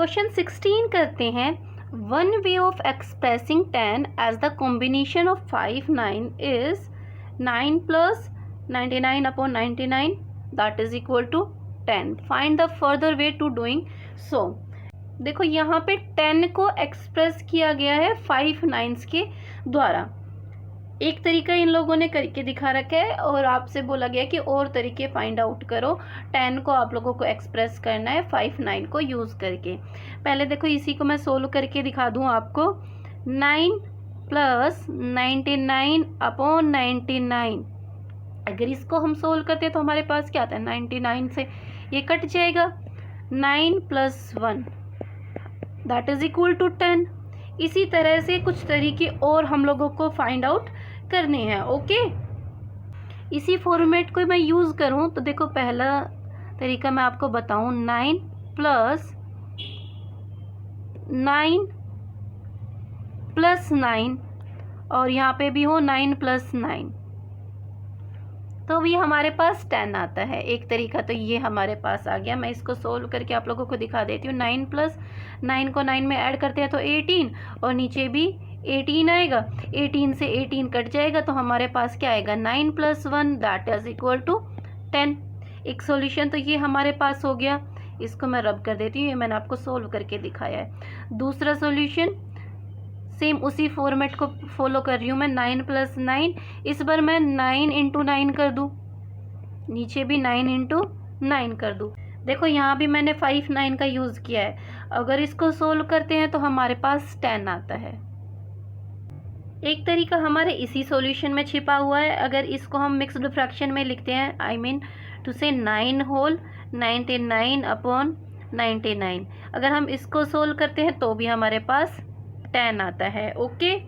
Question 16 करते हैं। One way of expressing 10 as the combination of 5 9 is 9 plus 99 upon 99 that is equal to 10। Find the further way to doing so. देखो यहाँ पे 10 को express किया गया है 5 9s के द्वारा। एक तरीका इन लोगों ने करके दिखा रखा है और आपसे बोला गया कि और तरीके फाइंड आउट करो। 10 को आप लोगों को एक्सप्रेस करना है 5 9 को यूज़ करके। पहले देखो इसी को मैं सोल्व करके दिखा दूं आपको। 9 प्लस 99 अपॉन 99, अगर इसको हम सोल्व करते हैं तो हमारे पास क्या आता है, 99 से ये कट जाएगा। 9 plus 1 that is equal to 10। इसी तरह से कुछ तरीके और हम लोगों को फाइंड आउट करने हैं। ओके, इसी फॉर्मेट को मैं यूज़ करूं तो देखो पहला तरीका मैं आपको बताऊं। 9 प्लस 9 प्लस 9 और यहाँ पे भी हो 9 प्लस 9, तो भी हमारे पास 10 आता है। एक तरीका तो ये हमारे पास आ गया। मैं इसको सोल्व करके आप लोगों को दिखा देती हूँ। 9 प्लस 9 को 9 में ऐड करते हैं तो 18 और नीचे भी 18 आएगा। 18 से 18 कट जाएगा तो हमारे पास क्या आएगा, 9 plus 1 that is equal to 10। एक सॉल्यूशन तो ये हमारे पास हो गया। इसको मैं रब कर देती हूँ, ये मैंने आपको सोल्व करके दिखाया है। दूसरा सॉल्यूशन सेम उसी फॉर्मेट को फॉलो कर रही हूँ मैं। 9 प्लस 9, इस बार मैं 9 इंटू 9 कर दूँ, नीचे भी 9 इंटू 9 कर दूँ। देखो यहाँ भी मैंने 5 9 का यूज़ किया है। अगर इसको सोल्व करते हैं तो हमारे पास 10 आता है। एक तरीका हमारे इसी सॉल्यूशन में छिपा हुआ है। अगर इसको हम मिक्स्ड फ्रैक्शन में लिखते हैं, आई मीन टू से 9 होल 99 अपॉन 99, अगर हम इसको सोल्व करते हैं तो भी हमारे पास 10 आता है। ओके,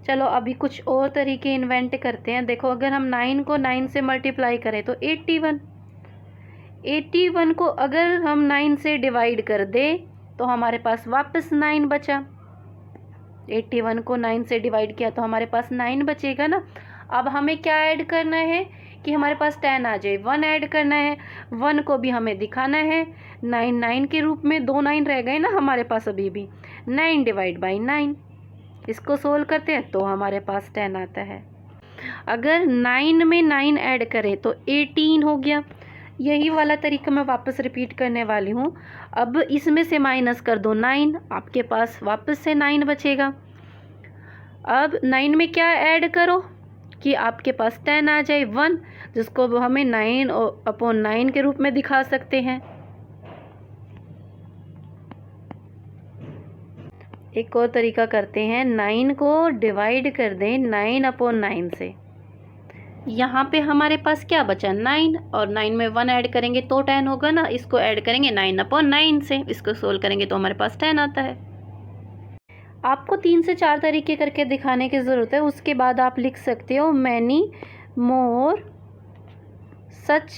चलो अभी कुछ और तरीके इन्वेंट करते हैं। देखो अगर हम 9 को 9 से मल्टीप्लाई करें तो 81 को अगर हम 9 से डिवाइड कर दें तो हमारे पास वापस 9 बचा। 81 को 9 से डिवाइड किया तो हमारे पास 9 बचेगा ना। अब हमें क्या ऐड करना है कि हमारे पास 10 आ जाए, 1 ऐड करना है। 1 को भी हमें दिखाना है 9 9 के रूप में। 2 9 रह गए ना हमारे पास अभी भी। 9 डिवाइड बाई 9, इसको सोल्व करते हैं तो हमारे पास 10 आता है। अगर 9 में 9 ऐड करें तो 18 हो गया। यही वाला तरीका मैं वापस रिपीट करने वाली हूँ। अब इसमें से माइनस कर दो 9, आपके पास वापस से 9 बचेगा। अब 9 में क्या ऐड करो कि आपके पास 10 आ जाए, 1, जिसको हमें 9 अपॉन 9 के रूप में दिखा सकते हैं। एक और तरीका करते हैं। 9 को डिवाइड कर दें 9 अपॉन 9 से। यहाँ पे हमारे पास क्या बचा, 9, और 9 में 1 ऐड करेंगे तो 10 होगा ना। इसको ऐड करेंगे 9 अपॉन 9 से, इसको सोल्व करेंगे तो हमारे पास 10 आता है। आपको 3 से 4 तरीके करके दिखाने की ज़रूरत है, उसके बाद आप लिख सकते हो many more such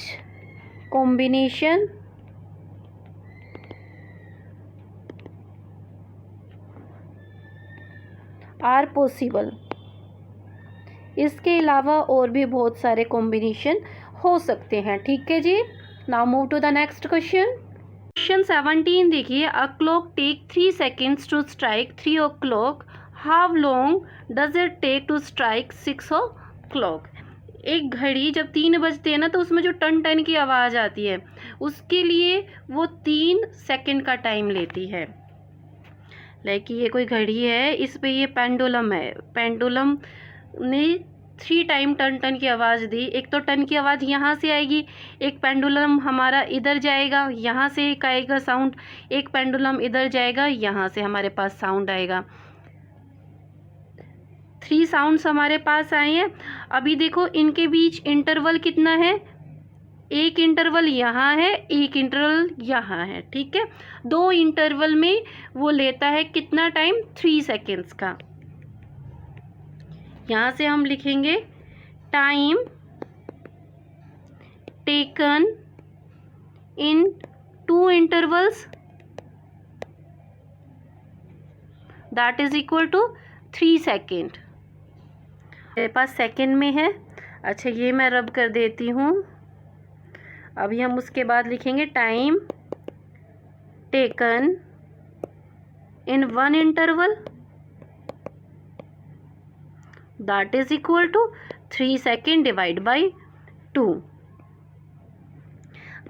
combination are possible. इसके अलावा और भी बहुत सारे कॉम्बिनेशन हो सकते हैं। ठीक है जी, now move to the next question. Question 17 देखिए। A clock take 3 seconds to strike 3 o'clock, how long does it take to strike 6 o'clock। एक घड़ी जब 3 बजते हैं ना तो उसमें जो टन टन की आवाज़ आती है उसके लिए वो 3 सेकेंड का टाइम लेती है। लाइक ये कोई घड़ी है, इस पे ये पेंडुलम है। पेंडुलम ने 3 टाइम टन टन की आवाज़ दी। एक तो टन की आवाज़ यहाँ से आएगी, एक पेंडुलम हमारा इधर जाएगा, यहाँ से एक आएगा साउंड, एक पेंडुलम इधर जाएगा, यहाँ से हमारे पास साउंड आएगा। 3 साउंड्स हमारे पास आए हैं। अभी देखो इनके बीच इंटरवल कितना है, एक इंटरवल यहाँ है, एक इंटरवल यहाँ है। ठीक है, 2 इंटरवल में वो लेता है कितना टाइम, 3 सेकेंड्स का। यहाँ से हम लिखेंगे time taken in 2 intervals that is equal to 3 second. मेरे पास सेकेंड में है। अच्छा, ये मैं रब कर देती हूँ। अभी हम उसके बाद लिखेंगे time taken in one interval, that is equal to 3 second divide by 2।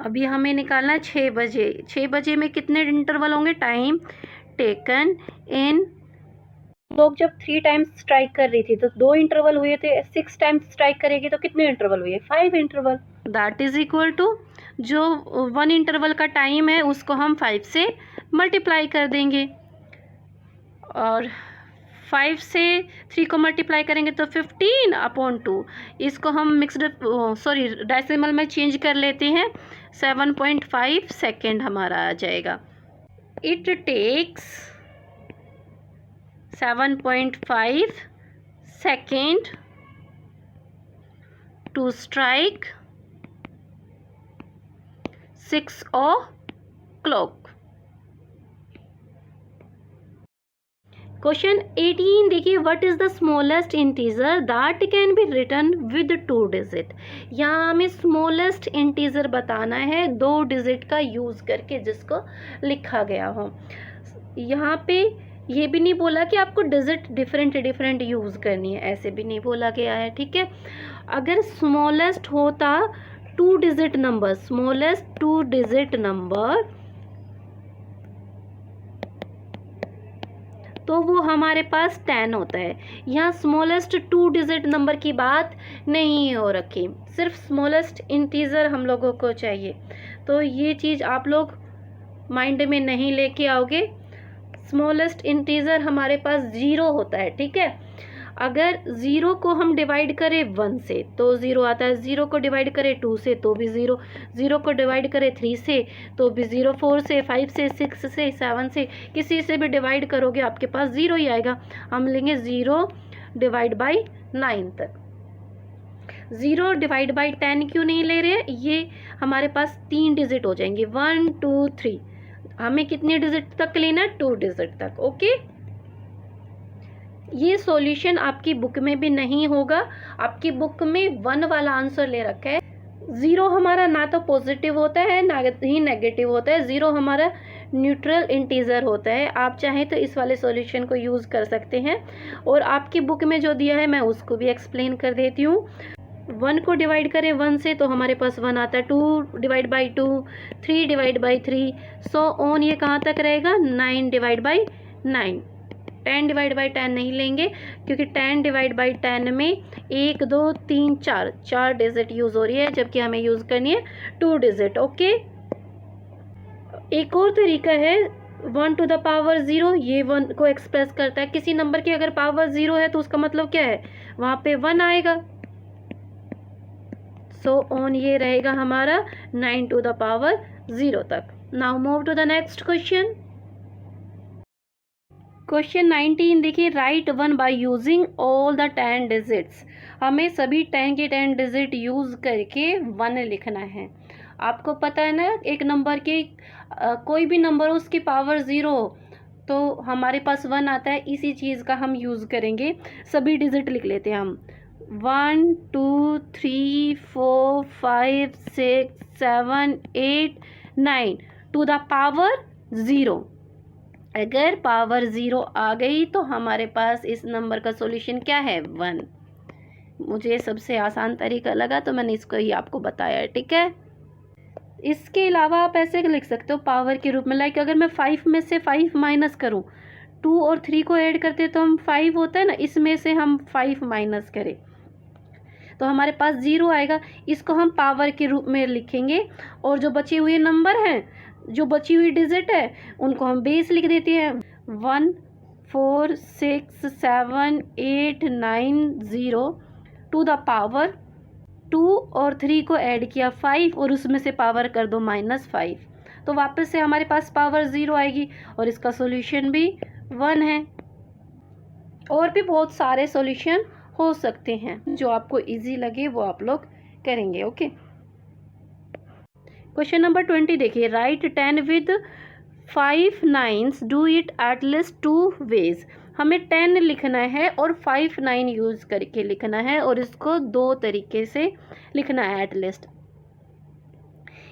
अभी हमें निकालना है 6 बजे। 6 बजे में कितने इंटरवल होंगे? टाइम टेकन इन, लोग जब 3 टाइम्स स्ट्राइक कर रही थी तो 2 इंटरवल हुए थे, 6 टाइम्स स्ट्राइक करेगी तो कितने इंटरवल हुए? 5 interval. That is equal to, जो 1 इंटरवल का टाइम है उसको हम 5 से मल्टीप्लाई कर देंगे, और 5 से 3 को मल्टीप्लाई करेंगे तो 15/2। इसको हम डेसिमल में चेंज कर लेते हैं, 7.5 सेकेंड हमारा आ जाएगा। It takes 7.5 second to strike 6 o'clock। Question 18 देखिए, what is the smallest integer that can be written with 2 digit. यहाँ हमें स्मॉलेस्ट इंटीजर बताना है 2 डिजिट का यूज करके जिसको लिखा गया हो। यहाँ पे ये भी नहीं बोला कि आपको डिजिट डिफरेंट यूज करनी है, ऐसे भी नहीं बोला गया है, ठीक है। अगर स्मॉलेस्ट होता 2 digit number, smallest 2 digit number, तो वो हमारे पास 10 होता है। यहाँ स्मॉलेस्ट 2 डिजिट नंबर की बात नहीं हो रखी, सिर्फ स्मॉलेस्ट इंटीजर हम लोगों को चाहिए। तो ये चीज़ आप लोग माइंड में नहीं लेके आओगे। स्मॉलेस्ट इंटीजर हमारे पास 0 होता है, ठीक है। अगर 0 को हम डिवाइड करें 1 से तो 0 आता है, 0 को डिवाइड करें 2 से तो भी 0, 0 को डिवाइड करें 3 से तो भी 0, 4 से, 5 से, 6 से, 7 से, किसी से भी डिवाइड करोगे आपके पास 0 ही आएगा। हम लेंगे 0 डिवाइड बाई 9 तक। 0 डिवाइड बाई 10 क्यों नहीं ले रहे हैं? ये हमारे पास 3 डिजिट हो जाएंगे, 1 2 3। हमें कितने डिजिट तक लेना है? 2 डिजिट तक, ओके। ये सॉल्यूशन आपकी बुक में भी नहीं होगा, आपकी बुक में 1 वाला आंसर ले रखा है। 0 हमारा ना तो पॉजिटिव होता है ना ही नेगेटिव होता है, 0 हमारा न्यूट्रल इंटीजर होता है। आप चाहें तो इस वाले सॉल्यूशन को यूज़ कर सकते हैं, और आपकी बुक में जो दिया है मैं उसको भी एक्सप्लेन कर देती हूँ। 1 को डिवाइड करें 1 से तो हमारे पास 1 आता है, 2 divide by 2, 3 divide by 3, so on. ये कहाँ तक रहेगा? 9 डिवाइड बाई 9। 10 डिवाइड बाई 10 नहीं लेंगे क्योंकि 10 डिवाइड बाई 10 में 1 2 3 4 डिजिट यूज़ हो रही है, जबकि हमें यूज़ करनी है 2 डिजिट, ओके। एक और तरीका है 1 टू द पावर 0, ये 1 को एक्सप्रेस करता है। किसी नंबर की अगर पावर 0 है तो उसका मतलब क्या है? वहाँ पे 1 आएगा। सो ऑन ये रहेगा हमारा 9 टू द पावर 0 तक। Now move to the next question. Question 19 देखिए, write 1 by using all the 10 digits. हमें सभी 10 के 10 डिजिट यूज़ करके 1 लिखना है। आपको पता है ना, एक नंबर के कोई भी नंबर हो उसकी पावर 0 तो हमारे पास 1 आता है। इसी चीज़ का हम यूज़ करेंगे, सभी डिजिट लिख लेते हैं हम। 1 2 3 4 5 6 7 8 9 टू द पावर 0। अगर पावर 0 आ गई तो हमारे पास इस नंबर का सॉल्यूशन क्या है? 1। मुझे सबसे आसान तरीका लगा तो मैंने इसको ही आपको बताया, ठीक है। इसके अलावा आप ऐसे लिख सकते हो पावर के रूप में, लाइक अगर मैं 5 में से 5 माइनस करूं, 2 और 3 को ऐड करते तो हम 5 होता है ना, इसमें से हम 5 माइनस करें तो हमारे पास 0 आएगा। इसको हम पावर के रूप में लिखेंगे, और जो बचे हुए नंबर हैं, जो बची हुई डिजिट है, उनको हम बेस लिख देते हैं। 1 4 6 7 8 9 0 टू द पावर 2 और 3 को ऐड किया 5 और उसमें से पावर कर दो -5, तो वापस से हमारे पास पावर 0 आएगी और इसका सॉल्यूशन भी 1 है। और भी बहुत सारे सॉल्यूशन हो सकते हैं, जो आपको इजी लगे वो आप लोग करेंगे, ओके। क्वेश्चन नंबर 20 देखिए, write 10 with 5 9s, do it at least 2 ways. हमें 10 लिखना है और 5 9 यूज़ करके लिखना है, और इसको 2 तरीके से लिखना है एट लीस्ट।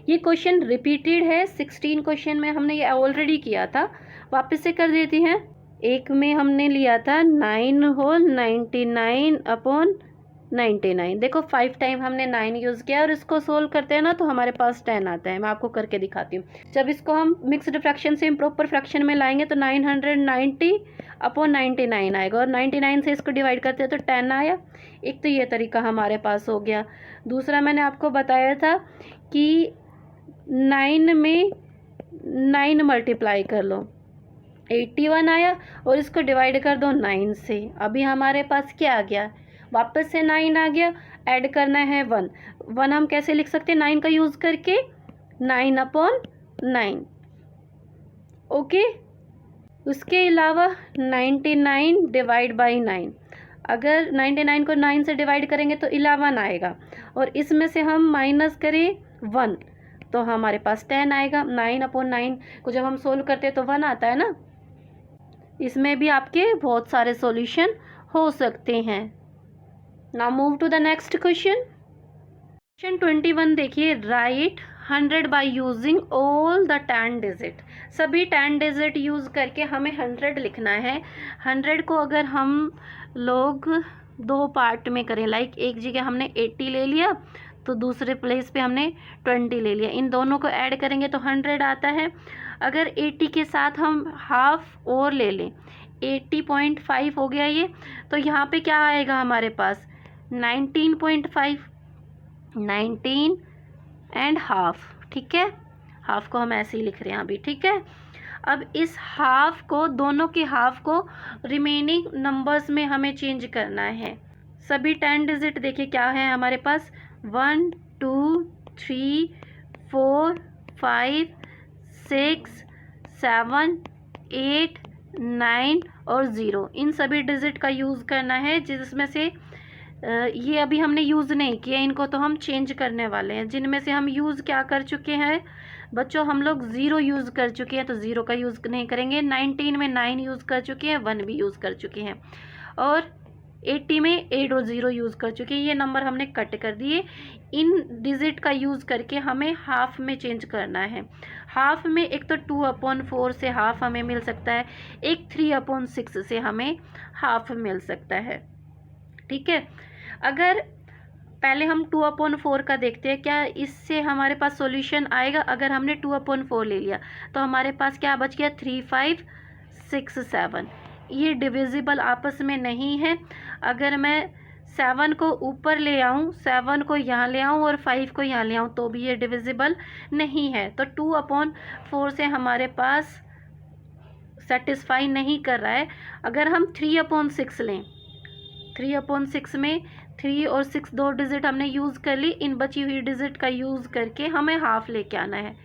ये क्वेश्चन रिपीटेड है, 16 क्वेश्चन में हमने ये ऑलरेडी किया था, वापस से कर देती हैं। एक में हमने लिया था 9 होल 99 अपॉन 99। देखो 5 टाइम हमने 9 यूज़ किया और इसको सोल्व करते हैं ना तो हमारे पास 10 आता है। मैं आपको करके दिखाती हूँ। जब इसको हम मिक्स्ड फ्रैक्शन से इम्प्रॉपर फ्रैक्शन में लाएंगे तो 990 अपॉन 99 आएगा और 99 से इसको डिवाइड करते हैं तो 10 आया। एक तो ये तरीका हमारे पास हो गया। दूसरा मैंने आपको बताया था कि 9 में 9 मल्टीप्लाई कर लो, 81 आया और इसको डिवाइड कर दो 9 से। अभी हमारे पास क्या आ गया, वापस से 9 आ गया। ऐड करना है 1 हम कैसे लिख सकते हैं 9 का यूज़ करके, 9 अपॉन 9। ओके, उसके अलावा 99 डिवाइड बाई 9, अगर 99 को 9 से डिवाइड करेंगे तो 11 आएगा और इसमें से हम माइनस करें 1 तो हमारे पास 10 आएगा। 9 अपॉन 9 को जब हम सोल्व करते हैं तो 1 आता है ना। इसमें भी आपके बहुत सारे सॉल्यूशन हो सकते हैं। Now move to the next question. Question 21 देखिए, write 100 by using all the 10 digit. सभी 10 डिजिट यूज़ करके हमें 100 लिखना है। 100 को अगर हम लोग 2 पार्ट में करें, लाइक एक जगह हमने 80 ले लिया तो दूसरे प्लेस पे हमने 20 ले लिया, इन दोनों को ऐड करेंगे तो 100 आता है। अगर 80 के साथ हम हाफ और ले लें, 80.5 हो गया ये, तो यहाँ पे क्या आएगा हमारे पास 19.5, 19 एंड हाफ। ठीक है, हाफ को हम ऐसे ही लिख रहे हैं अभी। ठीक है, अब इस हाफ को, दोनों के हाफ को रिमेनिंग नंबर्स में हमें चेंज करना है। सभी 10 डिजिट देखिए क्या है हमारे पास, 1 2 3 4 5 6 7 8 9 और 0, इन सभी डिजिट का यूज़ करना है। जिसमें से ये अभी हमने यूज़ नहीं किया, इनको तो हम चेंज करने वाले हैं। जिनमें से हम यूज़ क्या कर चुके हैं बच्चों, हम लोग 0 यूज़ कर चुके हैं तो 0 का यूज़ नहीं करेंगे। 19 में 9 यूज़ कर चुके हैं, 1 भी यूज़ कर चुके हैं और 80 में 8 और 0 यूज़ कर चुके हैं। ये नंबर हमने कट कर दिए। इन डिजिट का यूज़ करके हमें हाफ में चेंज करना है। हाफ में एक तो 2/4 से हाफ हमें मिल सकता है, एक 3/6 से हमें हाफ मिल सकता है। ठीक है, अगर पहले हम 2/4 का देखते हैं, क्या इससे हमारे पास सॉल्यूशन आएगा। अगर हमने 2/4 ले लिया तो हमारे पास क्या बच गया 3 5 6 7। ये डिविजिबल आपस में नहीं है। अगर मैं 7 को ऊपर ले आऊँ, 7 को यहाँ ले आऊँ और 5 को यहाँ ले आऊँ तो भी ये डिविजिबल नहीं है। तो 2/4 से हमारे पास सेटिस्फाई नहीं कर रहा है। अगर हम 3/6 लें, 3/6 में 3 और 6 दो डिजिट हमने यूज़ कर ली। इन बची हुई डिजिट का यूज़ करके हमें हाफ लेके आना है।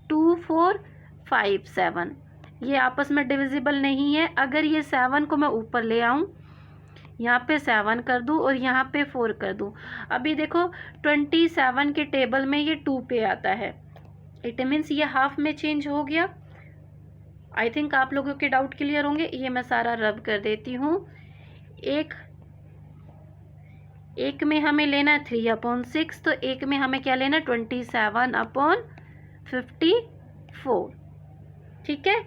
2 4 5 7, ये आपस में डिविजिबल नहीं है। अगर ये 7 को मैं ऊपर ले आऊँ, यहाँ पे 7 कर दूँ और यहाँ पे 4 कर दूँ, अभी देखो 27 के टेबल में ये 2 पे आता है। इट मीन्स ये हाफ में चेंज हो गया। आई थिंक आप लोगों के डाउट क्लियर होंगे। ये मैं सारा रब कर देती हूँ। एक में हमें लेना है 3/6, तो एक में हमें क्या लेना है 27/54। ठीक है,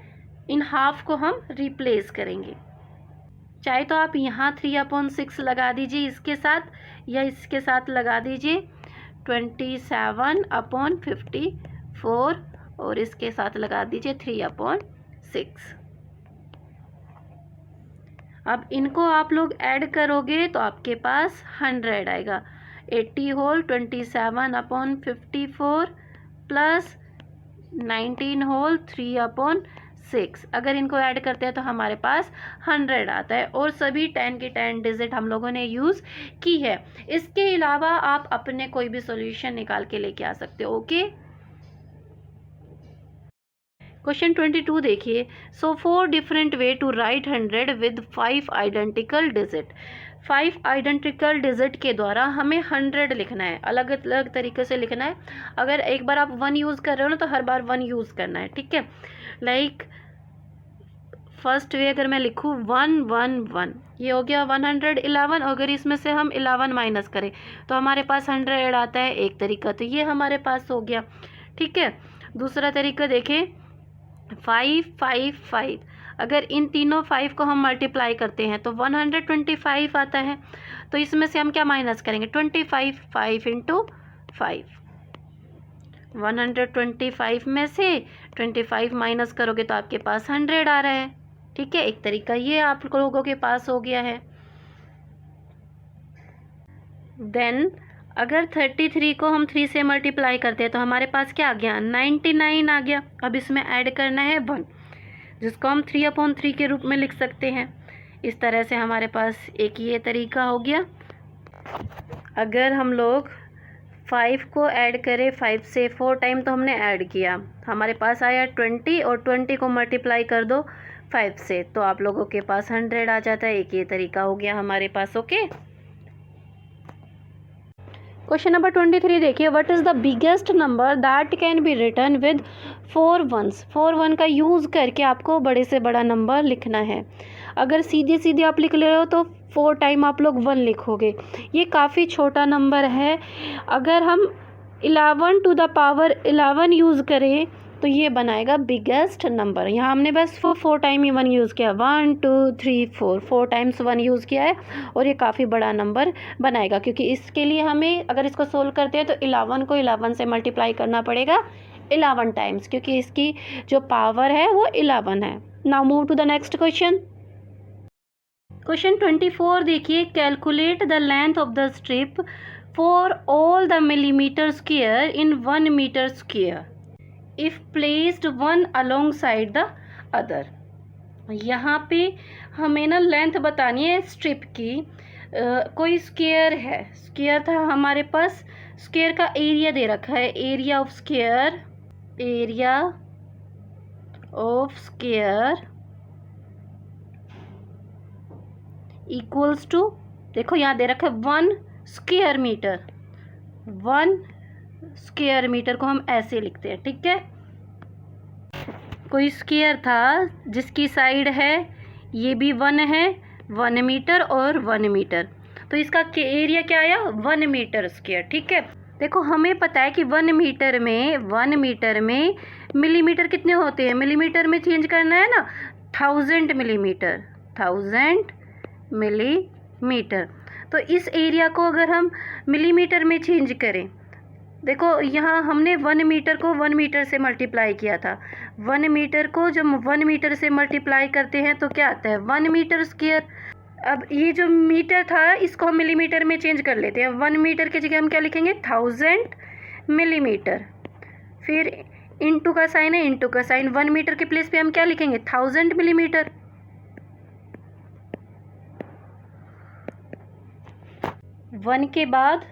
इन हाफ को हम रिप्लेस करेंगे। चाहे तो आप यहाँ 3/6 लगा दीजिए इसके साथ, या इसके साथ लगा दीजिए 27/54 और इसके साथ लगा दीजिए 3/6। अब इनको आप लोग ऐड करोगे तो आपके पास 100 आएगा। 80 होल 27/54 प्लस 19 होल 3/6। अगर इनको ऐड करते हैं तो हमारे पास 100 आता है। और सभी 10 की 10 डिजिट हम लोगों ने यूज़ की है। इसके अलावा आप अपने कोई भी सॉल्यूशन निकाल के लेके आ सकते हो। ओके, क्वेश्चन 22 देखिए। So 4 different way to write 100 with 5 identical digit. 5 identical digit के द्वारा हमें 100 लिखना है, अलग अलग तरीके से लिखना है। अगर एक बार आप 1 यूज़ कर रहे हो ना तो हर बार 1 यूज़ करना है। ठीक है, लाइक फर्स्ट वे अगर मैं लिखूँ 1 1 1, ये हो गया 111। अगर इसमें से हम 11 माइनस करें तो हमारे पास 100 आता है एक तरीका, तो ये हमारे पास हो गया। ठीक है। दूसरा तरीका देखें, 5 5 5, अगर इन तीनों 5 को हम मल्टीप्लाई करते हैं तो 125 आता है। तो इसमें से हम क्या माइनस करेंगे, 25, 5 इंटू 5, 125 में से 25 माइनस करोगे तो आपके पास 100 आ रहा है। ठीक है, एक तरीका ये आप लोगों के पास हो गया है। देन अगर 33 को हम 3 से मल्टीप्लाई करते हैं तो हमारे पास क्या आ गया, 99 आ गया। अब इसमें ऐड करना है 1, जिसको हम 3/3 के रूप में लिख सकते हैं। इस तरह से हमारे पास एक ये तरीका हो गया। अगर हम लोग 5 को ऐड करें 5 से 4 टाइम तो हमने ऐड किया, हमारे पास आया 20, और 20 को मल्टीप्लाई कर दो 5 से तो आप लोगों के पास 100 आ जाता है। एक ये तरीका हो गया हमारे पास। ओके, क्वेश्चन नंबर 23 देखिए, what is the biggest number that can be written with 4 1s। 4 1 का यूज़ करके आपको बड़े से बड़ा नंबर लिखना है। अगर सीधे सीधे आप लिख ले रहे हो तो 4 टाइम आप लोग 1 लिखोगे, ये काफ़ी छोटा नंबर है। अगर हम 11 टू द पावर 11 यूज़ करें तो ये बनाएगा बिगेस्ट नंबर। यहाँ हमने बस 4 टाइम ही 1 यूज़ किया, 1 2 3 4 टाइम्स 1 यूज़ किया है, और ये काफ़ी बड़ा नंबर बनाएगा। क्योंकि इसके लिए हमें अगर इसको सोल्व करते हैं तो 11 को 11 से मल्टीप्लाई करना पड़ेगा 11 टाइम्स, क्योंकि इसकी जो पावर है वो 11 है। Now move to the next question. Question 24 देखिए, calculate the length of the strip for all the millimetre square in 1 metre square if placed one alongside the other. यहाँ पे हमें ना लेंथ बतानी है स्ट्रिप की। कोई स्क्वायर है, स्क्वायर था हमारे पास, स्क्वायर का एरिया दे रखा है, area of square, area of square equals to, देखो यहाँ दे रखा है 1 स्क्वायर मीटर। 1 स्क्वायर मीटर को हम ऐसे लिखते हैं। ठीक है, कोई स्क्वायर था जिसकी साइड है, ये भी 1 है, 1 मीटर और 1 मीटर, तो इसका एरिया क्या आया, 1 मीटर स्क्वायर। ठीक है, देखो हमें पता है कि 1 मीटर में मिलीमीटर कितने होते हैं, मिलीमीटर में चेंज करना है ना, 1000 मिलीमीटर, 1000 मिलीमीटर। तो इस एरिया को अगर हम मिलीमीटर में चेंज करें, देखो यहाँ हमने 1 मीटर को 1 मीटर से मल्टीप्लाई किया था। 1 मीटर को जब 1 मीटर से मल्टीप्लाई करते हैं तो क्या आता है, 1 मीटर स्क्वायर। अब ये जो मीटर था इसको हम मिलीमीटर में चेंज कर लेते हैं। 1 मीटर की जगह हम क्या लिखेंगे, 1000 मिलीमीटर, फिर इंटू का साइन है, इंटू का साइन, 1 मीटर के प्लेस पे हम क्या लिखेंगे, 1000 मिलीमीटर। 1 के बाद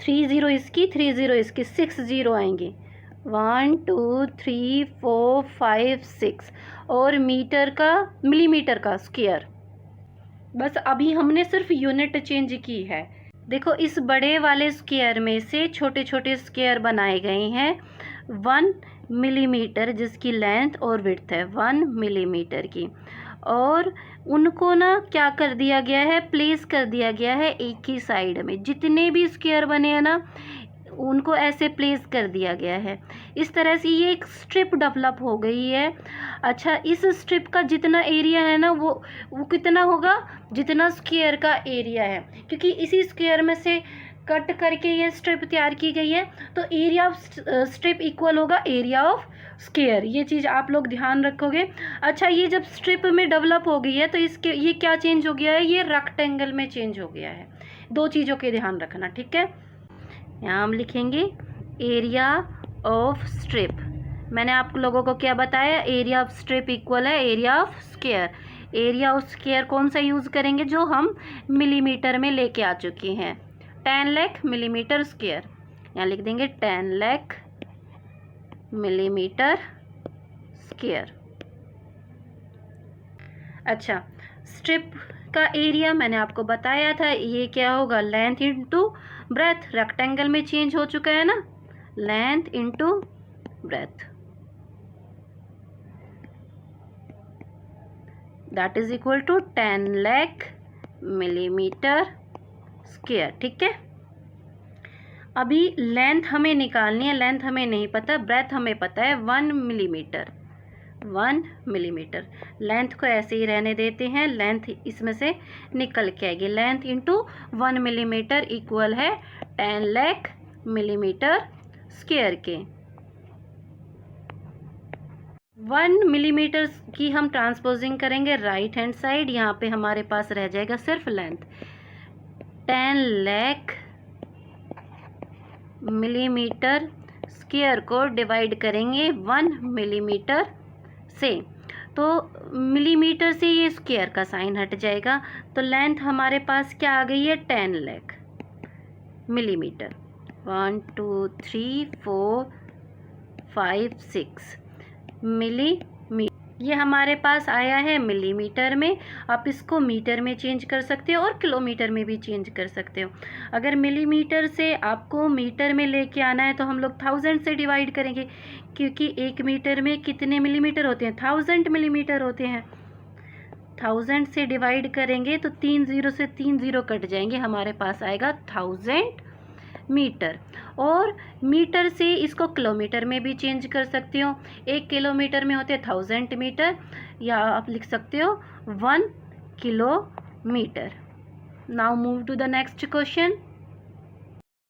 3 0 इसकी, 3 0 इसकी, 6 0 आएंगे, 1 2 3 4 5 6, और मीटर का मिलीमीटर का स्क्वायर। बस अभी हमने सिर्फ यूनिट चेंज की है। देखो इस बड़े वाले स्क्वायर में से छोटे छोटे स्क्वायर बनाए गए हैं 1 मिलीमीटर, जिसकी लेंथ और विड्थ है 1 मिलीमीटर की, और उनको ना क्या कर दिया गया है, प्लेस कर दिया गया है एक ही साइड में। जितने भी स्क्वायर बने हैं ना उनको ऐसे प्लेस कर दिया गया है। इस तरह से ये एक स्ट्रिप डेवलप हो गई है। अच्छा, इस स्ट्रिप का जितना एरिया है ना वो कितना होगा, जितना स्क्वायर का एरिया है, क्योंकि इसी स्क्वायर में से कट करके ये स्ट्रिप तैयार की गई है। तो एरिया ऑफ स्ट्रिप इक्वल होगा एरिया ऑफ स्क्वायर। ये चीज़ आप लोग ध्यान रखोगे। अच्छा, ये जब स्ट्रिप में डेवलप हो गई है तो इसके ये क्या चेंज हो गया है, ये रेक्टेंगल में चेंज हो गया है। 2 चीज़ों के ध्यान रखना। ठीक है, यहाँ हम लिखेंगे एरिया ऑफ स्ट्रिप। मैंने आप लोगों को क्या बताया, एरिया ऑफ स्ट्रिप इक्वल है area of square. Area of square कौन सा यूज़ करेंगे, जो हम मिलीमीटर में लेके आ चुके हैं, 10 लाख मिलीमीटर स्क्वायर। यहाँ लिख देंगे 10 लाख मिलीमीटर स्क्वायर। अच्छा, स्ट्रिप का एरिया मैंने आपको बताया था, ये क्या होगा, लेंथ इंटू ब्रेथ। रेक्टेंगल में चेंज हो चुका है ना, length into breadth, that is equal to 10 lakh millimetre square. ठीक है, अभी लेंथ हमें निकालनी है, लेंथ हमें नहीं पता, ब्रेथ हमें पता है 1 मिलीमीटर। 1 मिलीमीटर लेंथ को ऐसे ही रहने देते हैं, लेंथ इसमें से निकल के आएगी। लेंथ इंटू 1 मिलीमीटर इक्वल है 10 लाख मिलीमीटर स्क्वायर के। 1 मिलीमीटर की हम ट्रांसपोजिंग करेंगे राइट हैंड साइड, यहाँ पे हमारे पास रह जाएगा सिर्फ लेंथ। 10 लाख मिलीमीटर स्क्वायर को डिवाइड करेंगे 1 मिलीमीटर से, तो मिलीमीटर से ये स्क्वायर का साइन हट जाएगा, तो लेंथ हमारे पास क्या आ गई है 10 लाख मिलीमीटर। 1 2 3 4 5 6 मिलीमीटर, ये हमारे पास आया है मिलीमीटर में। आप इसको मीटर में चेंज कर सकते हो और किलोमीटर में भी चेंज कर सकते हो। अगर मिलीमीटर से आपको मीटर में लेके आना है तो हम लोग 1000 से डिवाइड करेंगे, क्योंकि 1 मीटर में कितने मिलीमीटर होते हैं, 1000 मिलीमीटर होते हैं। 1000 से डिवाइड करेंगे तो 3 0 से 3 0 कट जाएंगे, हमारे पास आएगा 1000 मीटर। और मीटर से इसको किलोमीटर में भी चेंज कर सकते हो। 1 किलोमीटर में होते हैं 1000 मीटर, या आप लिख सकते हो 1 kilometre. Now move to the next question.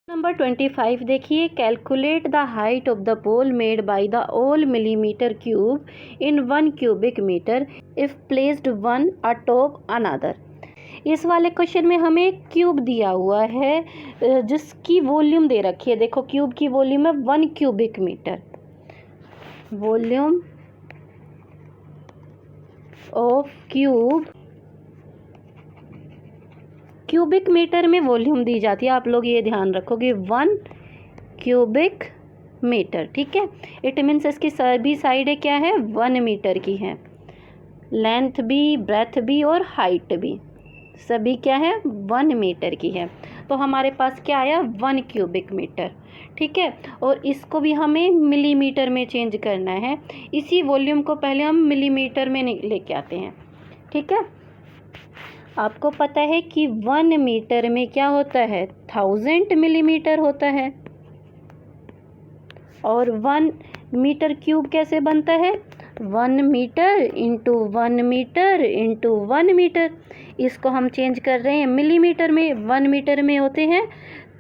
Number 25 देखिए, calculate the height of the pole made by the all millimetre cube in 1 cubic metre if placed one atop another. इस वाले क्वेश्चन में हमें एक क्यूब दिया हुआ है जिसकी वॉल्यूम दे रखी है। देखो क्यूब की वॉल्यूम है 1 cubic metre, volume of cube, cubic metre में वॉल्यूम दी जाती है, आप लोग ये ध्यान रखोगे 1 क्यूबिक मीटर, ठीक है। इट मीन्स इसकी सभी साइडें क्या है 1 मीटर की है, लेंथ भी, ब्रेथ भी और हाइट भी सभी क्या है 1 मीटर की है। तो हमारे पास क्या आया 1 क्यूबिक मीटर, ठीक है। और इसको भी हमें मिलीमीटर में चेंज करना है, इसी वॉल्यूम को पहले हम मिलीमीटर में लेके आते हैं, ठीक है। आपको पता है कि 1 मीटर में क्या होता है 1000 मिलीमीटर होता है, और 1 मीटर क्यूब कैसे बनता है 1 metre into 1 metre into 1 metre. इसको हम चेंज कर रहे हैं मिलीमीटर में। 1 मीटर में होते हैं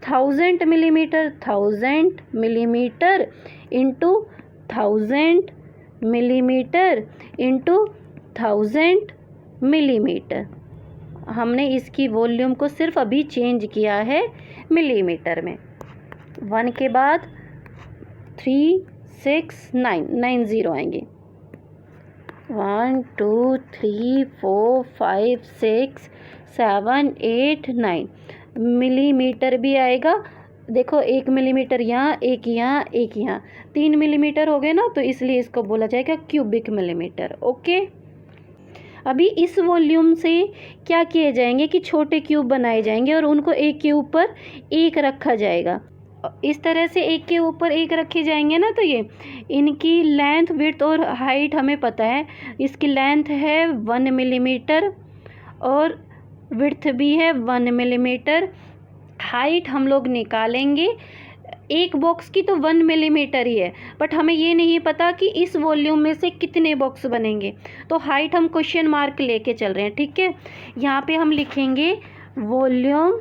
1000 millimetre, 1000 millimetre into 1000 millimetre into 1000 millimetre. हमने इसकी वॉल्यूम को सिर्फ अभी चेंज किया है मिलीमीटर में। 1 के बाद 3 6 9 9 0 आएंगे। 1 2 3 4 5 6 7 8 9 मिलीमीटर भी आएगा। देखो 1 मिलीमीटर यहाँ, एक यहाँ, एक यहाँ, 3 मिलीमीटर हो गए ना, तो इसलिए इसको बोला जाएगा क्यूबिक मिलीमीटर। ओके, अभी इस वॉल्यूम से क्या किए जाएंगे कि छोटे क्यूब बनाए जाएंगे और उनको एक के ऊपर एक रखा जाएगा। इस तरह से एक के ऊपर एक रखे जाएंगे ना, तो ये इनकी लेंथ, विड्थ और हाइट हमें पता है। इसकी लेंथ है 1 मिलीमीटर और विड्थ भी है 1 मिलीमीटर। हाइट हम लोग निकालेंगे, एक बॉक्स की तो 1 मिलीमीटर ही है, बट हमें ये नहीं पता कि इस वॉल्यूम में से कितने बॉक्स बनेंगे, तो हाइट हम क्वेश्चन मार्क लेके चल रहे हैं, ठीक है। यहाँ पे हम लिखेंगे वॉल्यूम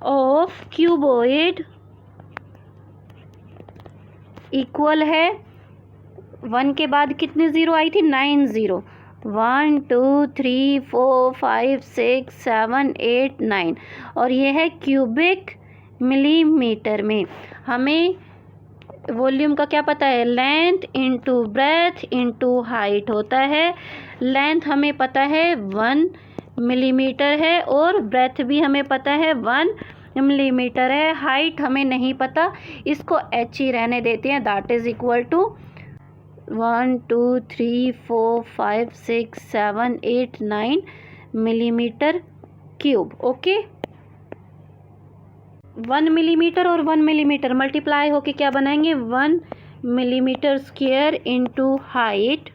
ऑफ क्यूबॉइड इक्वल है 1 के बाद कितने ज़ीरो आई थी 9 0, 1 2 3 4 5 6 7 8 9, और ये है क्यूबिक मिलीमीटर में। हमें वॉल्यूम का क्या पता है, length into breath into height होता है। लेंथ हमें पता है 1 मिलीमीटर है और ब्रेथ भी हमें पता है 1 मिलीमीटर है। हाइट हमें नहीं पता, इसको h ही रहने देते हैं, that is equal to 1 2 3 4 5 6 7 8 9 millimetre cube. Okay, 1 millimetre और 1 मिलीमीटर मल्टीप्लाई होके क्या बनाएंगे 1 millimetre square into height,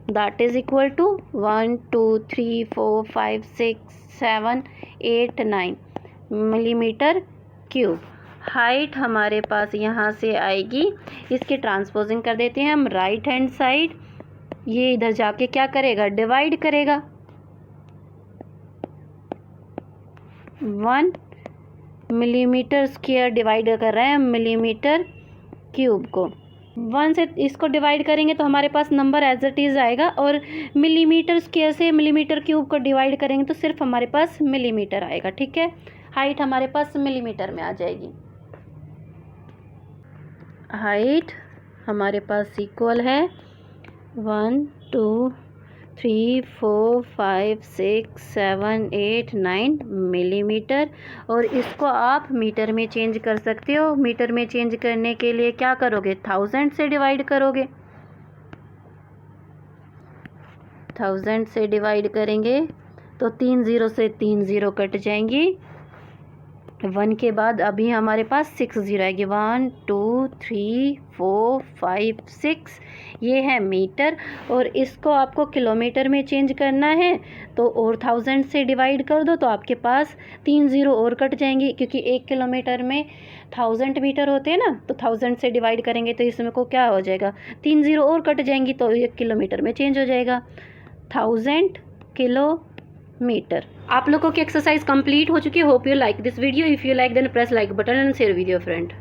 that is equal to 1 2 3 4 5 6 7 8 9 millimetre cube. Height हमारे पास यहाँ से आएगी, इसकी ट्रांसपोजिंग कर देते हैं हम राइट हैंड साइड। ये इधर जाके क्या करेगा, डिवाइड करेगा 1 मिलीमीटर स्क्वायर डिवाइड कर रहे हैं मिलीमीटर क्यूब को। 1 से इसको डिवाइड करेंगे तो हमारे पास नंबर एज इट इज़ आएगा, और मिलीमीटर स्क्वायर से मिलीमीटर क्यूब को डिवाइड करेंगे तो सिर्फ हमारे पास मिलीमीटर आएगा। ठीक है, हाइट हमारे पास मिलीमीटर में आ जाएगी। हाइट हमारे पास इक्वल है 1 2 3 4 5 6 7 8 9 मिलीमीटर, और इसको आप मीटर में चेंज कर सकते हो। मीटर में चेंज करने के लिए क्या करोगे, 1000 से डिवाइड करोगे। 1000 से डिवाइड करेंगे तो 3 0 से 3 0 कट जाएंगी। 1 के बाद अभी हमारे पास 6 0 आएगी। 1 2 3 4 5 6, ये है मीटर। और इसको आपको किलोमीटर में चेंज करना है तो और 1000 से डिवाइड कर दो तो आपके पास 3 0 और कट जाएंगी, क्योंकि 1 किलोमीटर में 1000 मीटर होते हैं ना, तो 1000 से डिवाइड करेंगे तो इसमें को क्या हो जाएगा, 3 0 और कट जाएंगी तो 1 किलोमीटर में चेंज हो जाएगा 1000 किलोमीटर। आप लोगों की एक्सरसाइज कंप्लीट हो चुकी है। Hope you like this video. If you like then press like button and share with your friend.